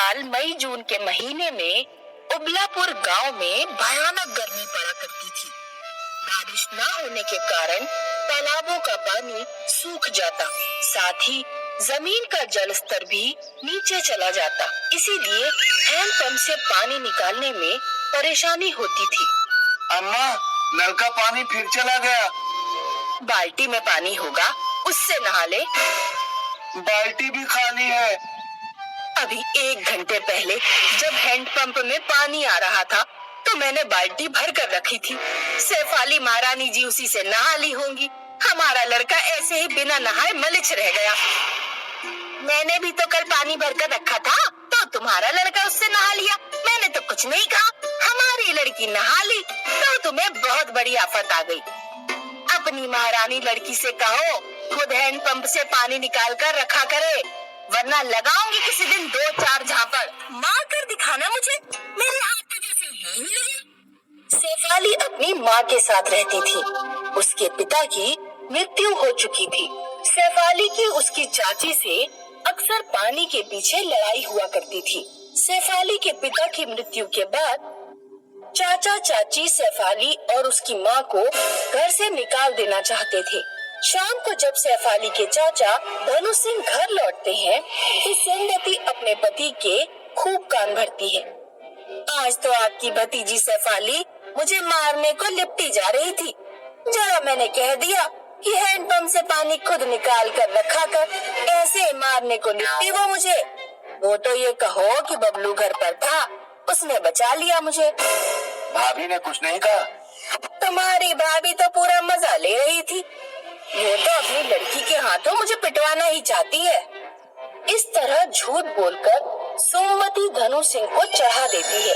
साल मई जून के महीने में उबलापुर गांव में भयानक गर्मी पड़ा करती थी। बारिश न होने के कारण तालाबों का पानी सूख जाता, साथ ही जमीन का जल स्तर भी नीचे चला जाता। इसीलिए हैंडपंप से पानी निकालने में परेशानी होती थी। अम्मा, नल का पानी फिर चला गया। बाल्टी में पानी होगा, उससे नहा ले। बाल्टी भी खाली है। अभी 1 घंटे पहले जब हैंडपंप में पानी आ रहा था तो मैंने बाल्टी भर कर रखी थी। शेफाली महारानी जी उसी से नहा ली होंगी। हमारा लड़का ऐसे ही बिना नहाए मलिच रह गया। मैंने भी तो कल पानी भर कर रखा था, तो तुम्हारा लड़का उससे नहा लिया। मैंने तो कुछ नहीं कहा, हमारी लड़की नहा ली तो तुम्हें बहुत बड़ी आफत आ गई। अपनी महारानी लड़की से कहो खुद हैंडपंप से पानी निकाल कर रखा करे, वरना लगाऊंगी किसी दिन 2-4 झापड़। मार कर दिखाना मुझे, मेरे हाथ के जैसे है ही नहीं। शेफाली अपनी माँ के साथ रहती थी। उसके पिता की मृत्यु हो चुकी थी। शेफाली की उसकी चाची से अक्सर पानी के पीछे लड़ाई हुआ करती थी। शेफाली के पिता की मृत्यु के बाद चाचा चाची शेफाली और उसकी माँ को घर से निकाल देना चाहते थे। शाम को जब शेफाली के चाचा धनु सिंह घर लौटते हैं तो सोमवती अपने पति के खूब कान भरती है। आज तो आपकी भतीजी शेफाली मुझे मारने को लिपटी जा रही थी। जरा मैंने कह दिया कि हैंडपंप से पानी खुद निकाल कर रखा कर, ऐसे मारने को लिपटी वो मुझे। वो तो ये कहो कि बबलू घर पर था, उसने बचा लिया मुझे। भाभी ने कुछ नहीं कहा? तुम्हारी भाभी तो पूरा मजा ले रही थी। वो तो अपनी लड़की के हाथों मुझे पिटवाना ही चाहती है। इस तरह झूठ बोलकर सोमवती धनु सिंह को चढ़ा देती है।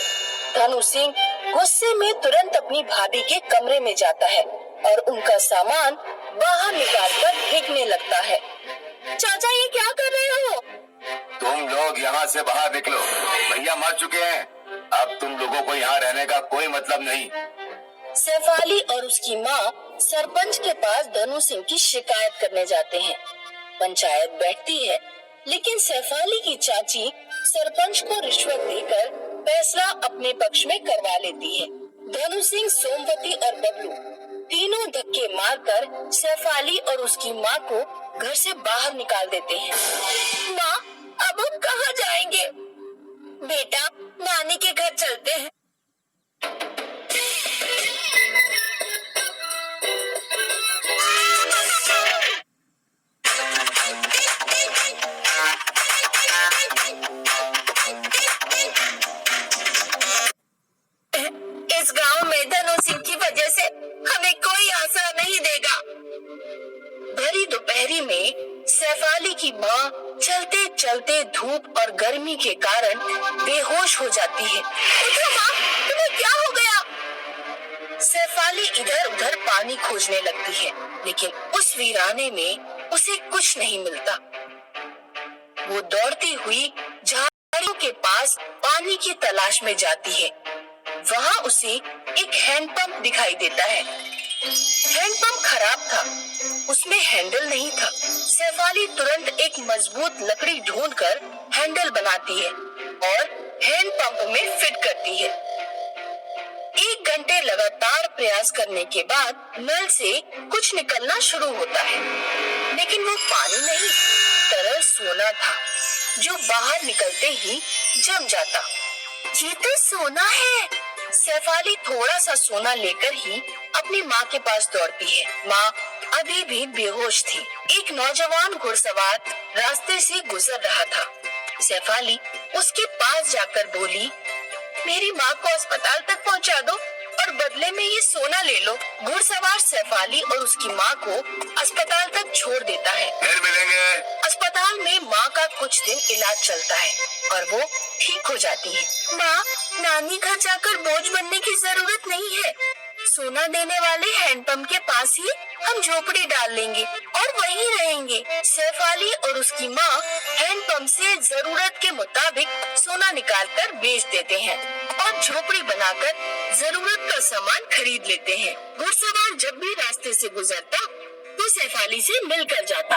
धनु सिंह गुस्से में तुरंत अपनी भाभी के कमरे में जाता है और उनका सामान बाहर निकाल कर फेंकने लगता है। चाचा, ये क्या कर रहे हो? तुम लोग यहाँ से बाहर निकलो, भैया मर चुके हैं। अब तुम लोगों को यहाँ रहने का कोई मतलब नहीं। शेफाली और उसकी माँ सरपंच के पास धनु सिंह की शिकायत करने जाते हैं। पंचायत बैठती है, लेकिन शेफाली की चाची सरपंच को रिश्वत देकर फैसला अपने पक्ष में करवा लेती है। धनु सिंह, सोमवती और बबलू तीनों धक्के मारकर शेफाली और उसकी माँ को घर से बाहर निकाल देते हैं। माँ, अब हम कहाँ जाएंगे? बेटा, नानी के घर चलते हैं। इस गांव में धनु सिंह की वजह से हमें कोई आसरा नहीं देगा। भरी दोपहरी में शेफाली की माँ चलते चलते धूप और गर्मी के कारण बेहोश हो जाती है। उठो माँ, तुम्हें क्या हो गया? शेफाली इधर उधर पानी खोजने लगती है, लेकिन उस वीराने में उसे कुछ नहीं मिलता। वो दौड़ती हुई झाड़ियों के पास पानी की तलाश में जाती है। वहाँ उसे एक हैंडपंप दिखाई देता है। हैंडपंप खराब था, उसमें हैंडल नहीं था। शेफाली तुरंत एक मजबूत लकड़ी ढूंढकर हैंडल बनाती है और हैंडपंप में फिट करती है। 1 घंटे लगातार प्रयास करने के बाद नल से कुछ निकलना शुरू होता है, लेकिन वो पानी नहीं, तरल सोना था जो बाहर निकलते ही जम जाता। ये तो सोना है। शेफाली थोड़ा सा सोना लेकर ही अपनी माँ के पास दौड़ती है। माँ अभी भी बेहोश थी। एक नौजवान घुड़सवार रास्ते से गुजर रहा था। शेफाली उसके पास जाकर बोली, मेरी माँ को अस्पताल तक पहुँचा दो और बदले में ये सोना ले लो। घुड़सवार शेफाली और उसकी माँ को अस्पताल तक छोड़ देता है। फिर मिलेंगे। अस्पताल में माँ का कुछ दिन इलाज चलता है और वो ठीक हो जाती है। माँ, नानी घर जाकर बोझ बनने की जरूरत नहीं है। सोना देने वाले हैंडपंप के पास ही हम झोपड़ी डाल लेंगे और वहीं रहेंगे। शेफाली और उसकी माँ हैंडपंप से जरूरत के मुताबिक सोना निकालकर बेच देते हैं और झोपड़ी बनाकर जरूरत का सामान खरीद लेते हैं। घुड़सवार जब भी रास्ते से गुजरता तो शेफाली से मिलकर जाता।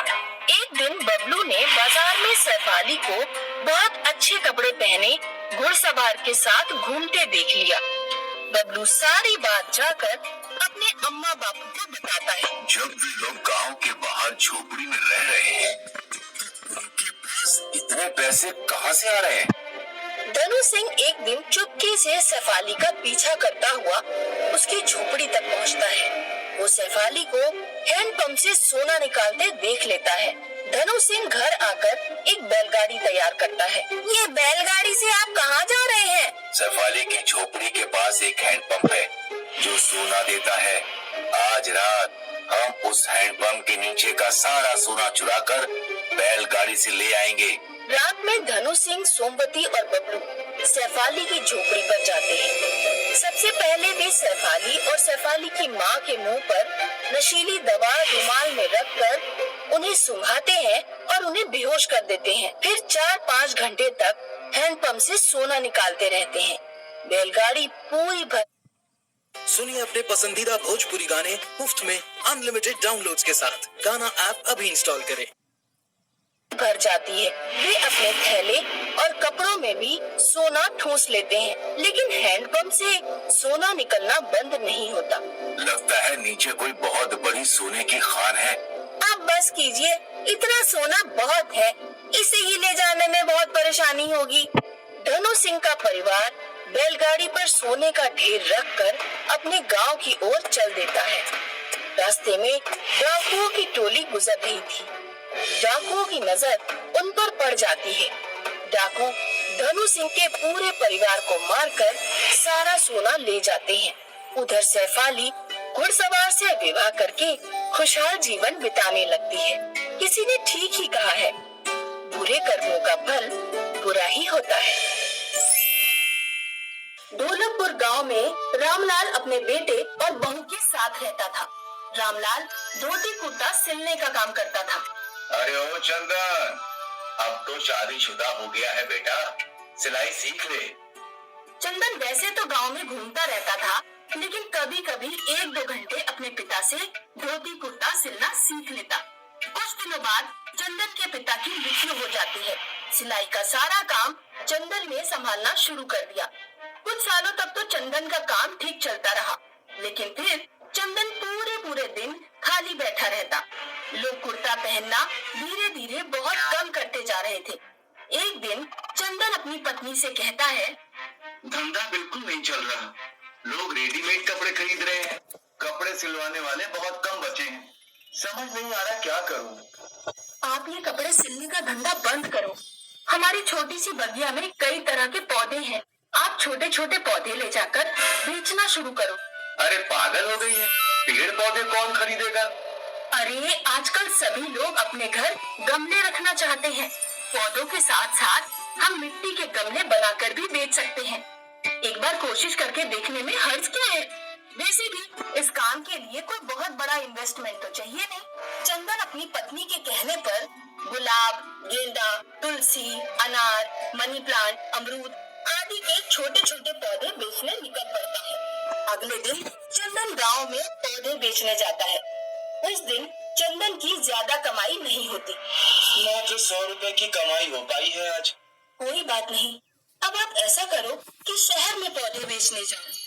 एक दिन बबलू ने बाजार में शेफाली को बहुत अच्छे कपड़े पहने घुड़सवार के साथ घूमते देख लिया। बबलू सारी बात जाकर अपने अम्मा बापू को बताता है। जब वे लोग गांव के बाहर झोपड़ी में रह रहे हैं, उनके पास इतने पैसे कहाँ से आ रहे हैं? धनु सिंह एक दिन चुपके से शेफाली का पीछा करता हुआ उसकी झोपड़ी तक पहुंचता है। वो शेफाली को हैंडपंप से सोना निकालते देख लेता है। धनु सिंह घर आकर एक बैलगाड़ी तैयार करता है। ये बैलगाड़ी से आप कहाँ जा रहे हैं? शेफाली की झोपड़ी के पास एक हैंडपंप है जो सोना देता है। आज रात हम उस हैंडपंप के नीचे का सारा सोना चुराकर बैलगाड़ी से ले आएंगे। रात में धनु सिंह, सोमवती और बबलू शेफाली की झोपड़ी पर जाते हैं। सबसे पहले वे शेफाली और शेफाली की माँ के मुंह पर नशीली दवा रुमाल में रखकर उन्हें सुंघाते हैं और उन्हें बेहोश कर देते हैं। फिर 4-5 घंटे तक हैंडपंप से सोना निकालते रहते हैं। बैलगाड़ी पूरी भर। सुनिए अपने पसंदीदा भोजपुरी गाने मुफ्त में अनलिमिटेड डाउनलोड्स के साथ। गाना ऐप अभी इंस्टॉल करें। भर जाती है। वे अपने थैले और कपड़ों में भी सोना ठूंस लेते हैं, लेकिन हैंडपंप से सोना निकलना बंद नहीं होता। लगता है नीचे कोई बहुत बड़ी सोने की खान है। आप बस कीजिए, इतना सोना बहुत है, इसे ही ले जाने में बहुत परेशानी होगी। धनु सिंह का परिवार बैलगाड़ी पर सोने का ढेर रखकर अपने गांव की ओर चल देता है। रास्ते में डाकुओं की टोली गुजर रही थी। डाकुओं की नजर उन पर पड़ जाती है। डाकू धनु सिंह के पूरे परिवार को मारकर सारा सोना ले जाते हैं। उधर शेफाली घुड़सवार से विवाह करके खुशहाल जीवन बिताने लगती है। किसी ने ठीक ही कहा है, बुरे कर्मों का फल बुरा ही होता है। ढोलकपुर गांव में रामलाल अपने बेटे और बहू के साथ रहता था। रामलाल धोती कुर्ता सिलने का काम करता था। अरे ओ चंदन, अब तो शादीशुदा हो गया है बेटा, सिलाई सीख ले। चंदन वैसे तो गांव में घूमता रहता था, लेकिन कभी कभी 1-2 घंटे अपने पिता से धोती कुर्ता सिलना सीख लेता। कुछ दिनों बाद चंदन के पिता की मृत्यु हो जाती है। सिलाई का सारा काम चंदन ने संभालना शुरू कर दिया। कुछ सालों तक तो चंदन का काम ठीक चलता रहा, लेकिन फिर चंदन पूरे दिन खाली बैठा रहता। लोग कुर्ता पहनना धीरे धीरे बहुत कम करते जा रहे थे। एक दिन चंदन अपनी पत्नी से कहता है, धंधा बिल्कुल नहीं चल रहा। लोग रेडीमेड कपड़े खरीद रहे हैं, कपड़े सिलवाने वाले बहुत कम बचे हैं। समझ नहीं आ रहा क्या करूं। आप ये कपड़े सिलने का धंधा बंद करो। हमारी छोटी सी बगिया में कई तरह के पौधे हैं। आप छोटे छोटे पौधे ले जाकर बेचना शुरू करो। अरे पागल हो गई है, पेड़ पौधे कौन खरीदेगा? अरे आजकल सभी लोग अपने घर गमले रखना चाहते हैं। पौधों के साथ साथ हम मिट्टी के गमले बनाकर भी बेच सकते हैं। एक बार कोशिश करके देखने में हर्ज क्या है। वैसे भी इस काम के लिए कोई बहुत बड़ा इन्वेस्टमेंट तो चाहिए नहीं। चंदन अपनी पत्नी के कहने पर गुलाब, गेंदा, तुलसी, अनार, मनी प्लांट, अमरूद आदि के छोटे छोटे पौधे बेचने निकल पड़ता है। अगले दिन चंदन गांव में पौधे बेचने जाता है। उस दिन चंदन की ज्यादा कमाई नहीं होती। मात्र 100 रुपए की कमाई हो पाई है आज। कोई बात नहीं, अब आप ऐसा करो कि शहर में पौधे बेचने जाओ।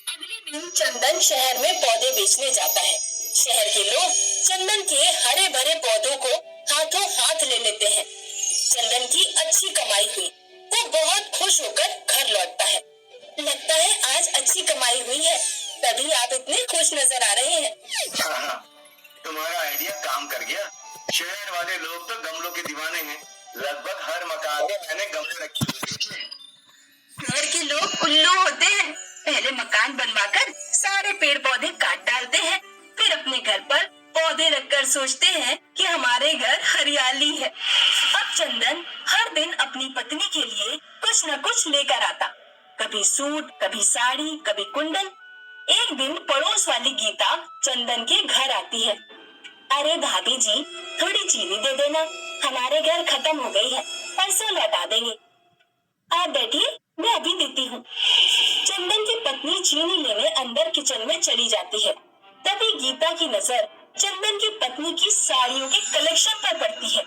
अगले दिन चंदन शहर में पौधे बेचने जाता है। शहर के लोग चंदन के हरे भरे पौधों को हाथों हाथ ले लेते हैं। चंदन की अच्छी कमाई हुई। वो बहुत खुश होकर घर लौटता है। लगता है आज अच्छी कमाई हुई है, तभी आप इतने खुश नजर आ रहे हैं। हाँ, तुम्हारा आइडिया काम कर गया। शहर वाले लोग तो गमलों के दीवाने हैं। लगभग हर मकान में मैंने गमले रखे हुए हैं। शहर के लोग उल्लू होते हैं। पहले मकान बनवाकर सारे पेड़ पौधे काट डालते हैं, फिर अपने घर पर पौधे रखकर सोचते हैं कि हमारे घर हरियाली है। अब चंदन हर दिन अपनी पत्नी के लिए कुछ न कुछ लेकर आता, कभी सूट, कभी साड़ी, कभी कुंदन। एक दिन पड़ोस वाली गीता चंदन के घर आती है। अरे भाभी जी, थोड़ी चीनी दे देना, हमारे घर खत्म हो गई है, परसों लौटा देंगे। आप बैठिए, मैं अभी देती हूँ। चंदन की पत्नी चीनी लेने अंदर किचन में चली जाती है। तभी गीता की नजर चंदन की पत्नी की साड़ियों के कलेक्शन पर पड़ती है।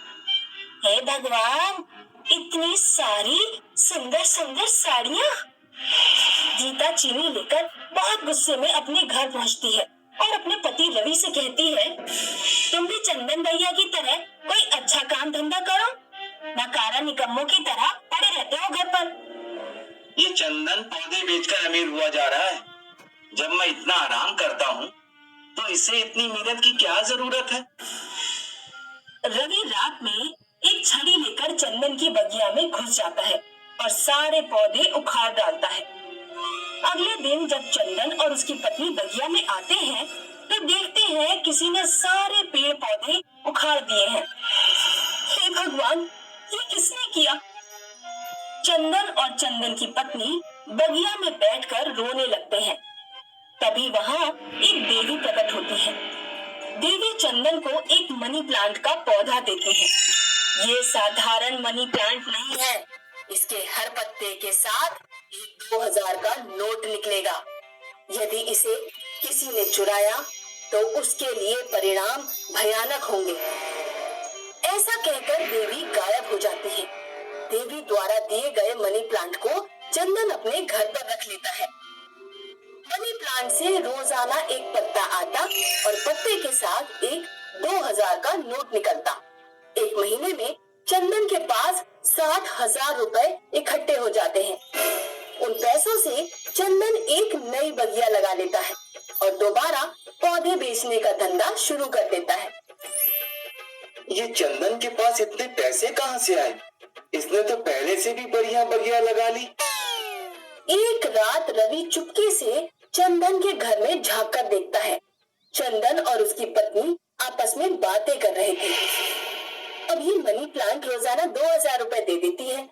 हे भगवान, इतनी सारी सुंदर सुंदर साड़ियाँ। गीता चीनी लेकर बहुत गुस्से में अपने घर पहुंचती है और अपने पति रवि से कहती है, तुम भी चंदन भैया की तरह कोई अच्छा काम धंधा करो, नकारा निकम्मों की तरह पड़े रहते हो घर पर। ये चंदन पौधे बेचकर अमीर हुआ जा रहा है। जब मैं इतना आराम करता हूँ तो इसे इतनी मेहनत की क्या जरूरत है। रवि रात में एक छड़ी लेकर चंदन की बगिया में घुस जाता है और सारे पौधे उखाड़ डालता है। अगले दिन जब चंदन और उसकी पत्नी बगिया में आते हैं तो देखते हैं किसी ने सारे पेड़ पौधे उखाड़ दिए हैं। हे भगवान, ये किसने किया? चंदन और चंदन की पत्नी बगिया में बैठकर रोने लगते हैं। तभी वहाँ एक देवी प्रकट होती है। देवी चंदन को एक मनी प्लांट का पौधा देती है। ये साधारण मनी प्लांट नहीं है, इसके हर पत्ते के साथ एक 2000 का नोट निकलेगा। यदि इसे किसी ने चुराया तो उसके लिए परिणाम भयानक होंगे। ऐसा कहकर देवी गायब हो जाती है। देवी द्वारा दिए गए मनी प्लांट को चंदन अपने घर पर रख लेता है। मनी प्लांट से रोजाना एक पत्ता आता और पत्ते के साथ एक 2000 का नोट निकलता। एक महीने में चंदन के पास 60,000 रुपए इकट्ठे हो जाते हैं। उन पैसों से चंदन एक नई बगिया लगा लेता है और दोबारा पौधे बेचने का धंधा शुरू कर देता है। ये चंदन के पास इतने पैसे कहाँ से आए? इसने तो पहले से भी बढ़िया बगिया लगा ली। एक रात रवि चुपके से चंदन के घर में झांक कर देखता है। चंदन और उसकी पत्नी आपस में बातें कर रहे थे। अब ये मनी प्लांट रोजाना 2000 रुपए दे देती है,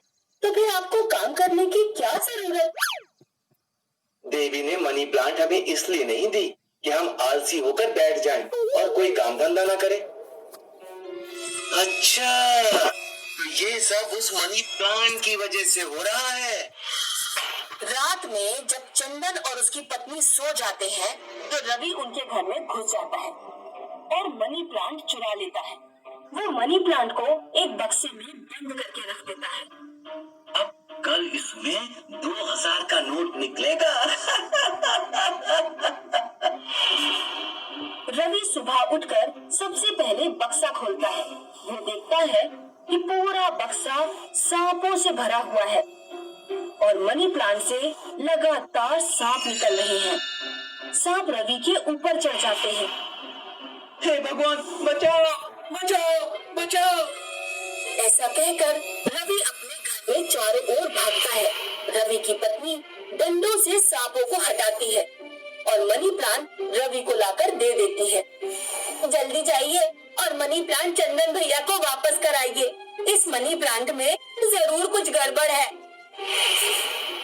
तो फिर आपको काम करने की क्या जरूरत? देवी ने मनी प्लांट हमें इसलिए नहीं दी कि हम आलसी होकर बैठ जाएं और कोई काम धंधा ना करें। अच्छा, तो ये सब उस मनी प्लांट की वजह से हो रहा है। रात में जब चंदन और उसकी पत्नी सो जाते हैं तो रवि उनके घर में घुस जाता है और मनी प्लांट चुरा लेता है। वो मनी प्लांट को एक बक्से में बंद करके रख देता है। अब कल इसमें 2000 का नोट निकलेगा। रवि सुबह उठकर सबसे पहले बक्सा खोलता है। वो देखता है कि पूरा बक्सा सांपों से भरा हुआ है और मनी प्लांट से लगातार सांप निकल रहे हैं। सांप रवि के ऊपर चढ़ जाते हैं। हे भगवान, बचाओ बचाओ बचाओ। ऐसा कहकर रवि अपने घर में चारों ओर भागता है। रवि की पत्नी डंडों से सांपों को हटाती है और मनी प्लांट रवि को लाकर दे देती है। जल्दी जाइए और मनी प्लांट चंदन भैया को वापस कराइए। इस मनी प्लांट में जरूर कुछ गड़बड़ है।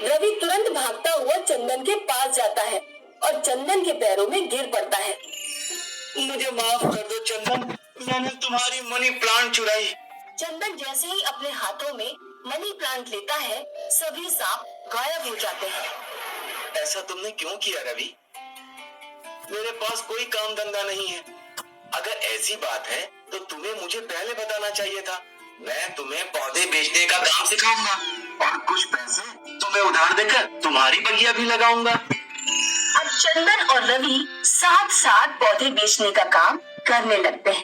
रवि तुरंत भागता हुआ चंदन के पास जाता है और चंदन के पैरों में गिर पड़ता है। मुझे माफ कर दो चंदन, मैंने तुम्हारी मनी प्लांट चुराई। चंदन जैसे ही अपने हाथों में मनी प्लांट लेता है, सभी सांप गायब हो जाते हैं। ऐसा तुमने क्यों किया रवि? मेरे पास कोई काम धंधा नहीं है। अगर ऐसी बात है तो तुम्हें मुझे पहले बताना चाहिए था। मैं तुम्हें पौधे बेचने का काम सिखाऊंगा और कुछ पैसे तुम्हें उधार देकर तुम्हारी बगिया भी लगाऊंगा। अब चंदन और रवि साथ साथ पौधे बेचने का काम करने लगते हैं।